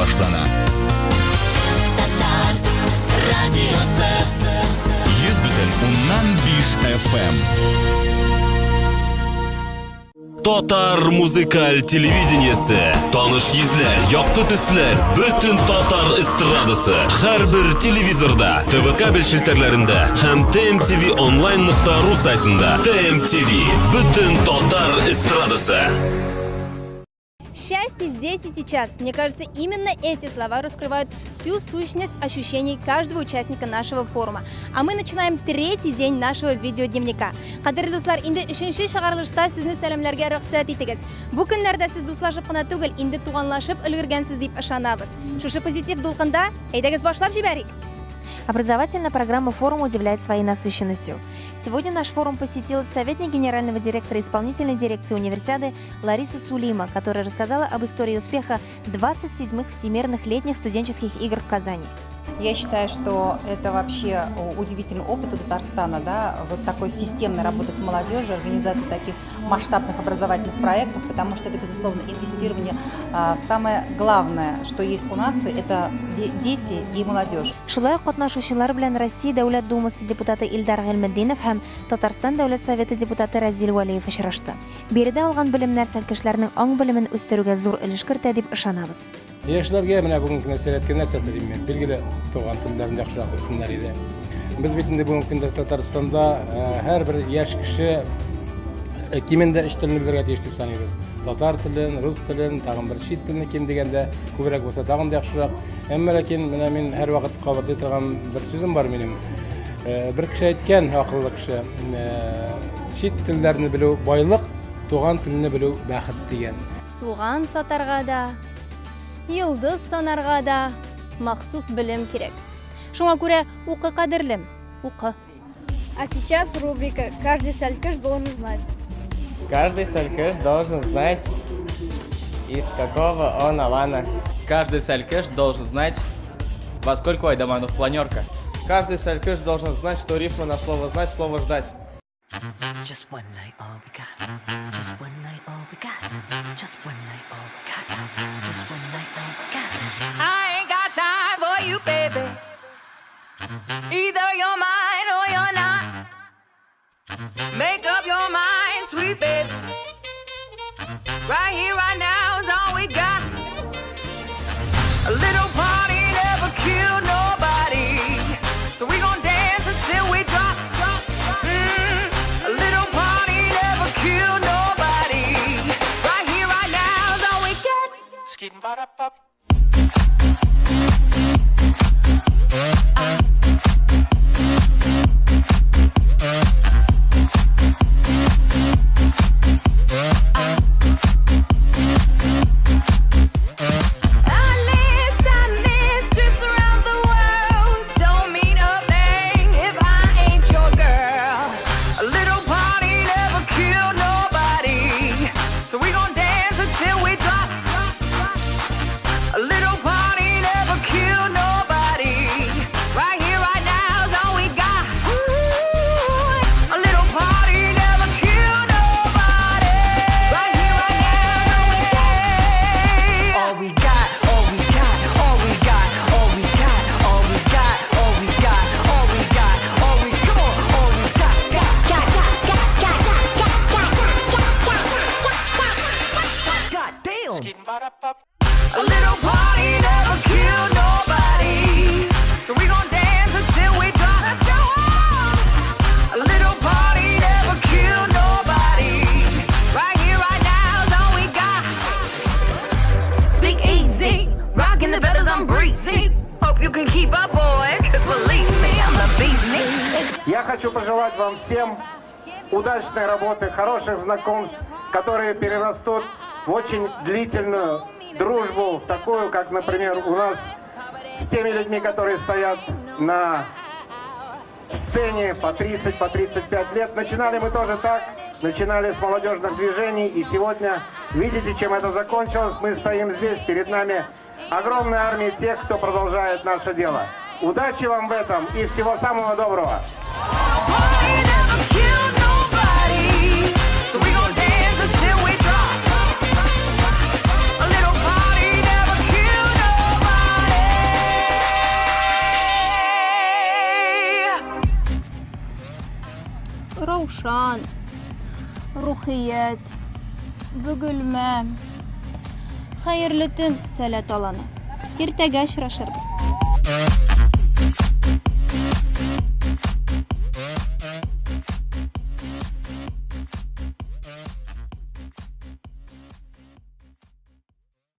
башлана. Татар радиосы 100,5 FM. Татар музыкаль телевидениесе. Таныш йөзләр, якты төсләр, бөтен татар эстрадасы. Һәрбер телевизорда, ТВ кабель шелтәрләрендә һәм TMTV online.ru сайтында. TMTV, бөтен татар эстрадасы. Счастье здесь и сейчас. Мне кажется, именно эти слова раскрывают всю сущность ощущений каждого участника нашего форума. А мы начинаем третий день нашего видеодневника. Кадерле дуслар, инде 3-нче чыгарылышта сезне сәламләргә рөхсәт итегез. Бу көннәрдә сез дуслашып кына түгел, инде туганлашып өлгергәнсез дип ышанабыз. Шушы позитив дулкында, әйдәгез башлап җибәрик. Образовательная программа форума удивляет своей насыщенностью. Сегодня наш форум посетил советник генерального директора исполнительной дирекции универсиады Лариса Сулима, которая рассказала об истории успеха 27-х Всемирных летних студенческих игр в Казани. Я считаю, что это вообще удивительный опыт у Татарстана, да, вот такой системной работы с молодежью, организации таких масштабных образовательных проектов, потому что это, безусловно, инвестирование в самое главное, что есть у нации, это дети и молодежь. Шулай ук катнашучылар белән Россия дәүләт думасы депутаты Илдар Гыйлметдинов һәм Татарстан дәүләт советы депутаты Разил Валиев очрашты. Биредә алган белемнәр кешеләрнең аң белемен үстерүгә зур өлеш кертә дип ышанабыз. Яшьләргә менә бүгенге көнне сәләткә нәрсә телим мен. Билгеле, туган телләрен яхшырак үссеннәр иде. Без бит инде бүгенге көндә Татарстанда һәрбер яшь кеше кимендә 3 телне белергә тиеш дип саныйбыз. Татар телен, рус телен, тагын бер чит телне ким дигәндә күбрәк булса тагын да яхшырак. Әмма ләкин менә мин һәр вакыт кабатлый торган бер сүзем бар минем. Бер кеше әйткән, акыллы кеше, чит телләрне белү байлык, туган телне белү бәхет дигән. Суган сатарга да, йылдыз санарга да махсус белем кирәк. Шуңа күрә укы кадерлем, укы. А сейчас рубрика «Каждый салькаш должен знать». Каждый салькаш должен знать, из какого он алана. Каждый салькаш должен знать, во сколько айдаманов планерка. Каждый салькаш должен знать, что рифма на слово «знать» слово «ждать». Just one night, all we got. Just one night, all we got. Just one night, all we got. Just one night, all we got. I ain't got time for you, baby. Either you're mine or you're not. Make up your mind, sweet baby. Right here, right now is all we got. A little party never killed nobody. So we gon' dance until we drop. A little party never killed nobody. Right here, right now is all we got. Skidding ba-da-pop. Я хочу пожелать вам всем удачной работы, хороших знакомств, которые перерастут в очень длительную дружбу, в такую, как, например, у нас с теми людьми, которые стоят на сцене по 30, по 35 лет. Начинали мы тоже так, начинали с молодежных движений, и сегодня, видите, чем это закончилось, мы стоим здесь, перед нами огромная армия тех, кто продолжает наше дело. Удачи вам в этом и всего самого доброго! ishon, ruhiyat, bugilma. Xayrli tun, Salat olani. Ertaga uchrashirmiz.